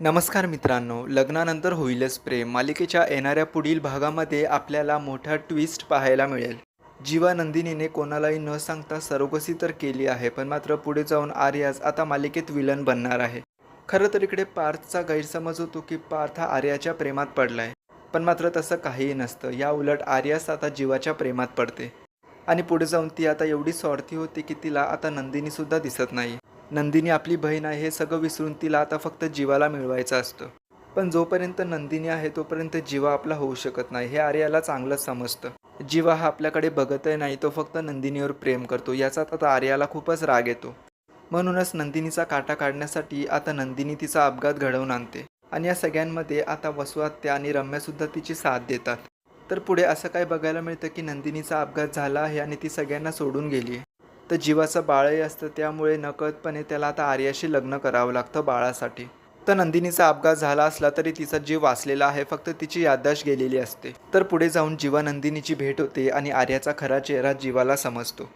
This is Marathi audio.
नमस्कार मित्रांनो, लग्नानंतर होईलच प्रेम मालिकेच्या येणाऱ्या पुढील भागामध्ये आपल्याला मोठा ट्विस्ट पाहायला मिळेल. जीवा नंदिनीने कोणालाही न सांगता सरोगसी तर केली आहे, पण मात्र पुढे जाऊन आर्याच आता मालिकेत विलन बनणार आहे. खरं तर इकडे पार्थचा गैरसमज होतो की पार्थ हा आर्याच्या प्रेमात पडलाय, पण मात्र तसं काहीही नसतं. या उलट आर्याच आता जीवाच्या प्रेमात पडते आणि पुढे जाऊन ती आता एवढी स्वार्थी होती की तिला आता नंदिनीसुद्धा दिसत नाही. नंदिनी आपली बहीण आहे हे सगळं विसरून तिला आता फक्त जीवाला मिळवायचं असतं. पण जोपर्यंत नंदिनी आहे तोपर्यंत जीवा आपला होऊ शकत नाही हे आर्याला चांगलंच समजतं. जीवा हा आपल्याकडे बघतही नाही, तो फक्त नंदिनीवर प्रेम करतो. याचा आता आर्याला खूपच राग येतो. म्हणूनच नंदिनीचा काटा काढण्यासाठी आता नंदिनी तिचा अपघात घडवून आणते आणि या सगळ्यांमध्ये आता वसुआत्या आणि रम्यासुद्धा तिची साथ देतात. तर पुढे असं काय बघायला मिळतं की नंदिनीचा अपघात झाला आहे आणि ती सगळ्यांना सोडून गेली आहे. तर जीवाचं बाळही असतं, त्यामुळे नकळतपणे त्याला आता आर्याशी लग्न करावं लागतं बाळासाठी. तर नंदिनीचा अपघात झाला असला तरी तिचा जीव वाचलेला आहे, फक्त तिची याददाश्त गेलेली असते. तर पुढे जाऊन जीवा नंदिनीची भेट होते आणि आर्याचा खरा चेहरा जीवाला समजतो.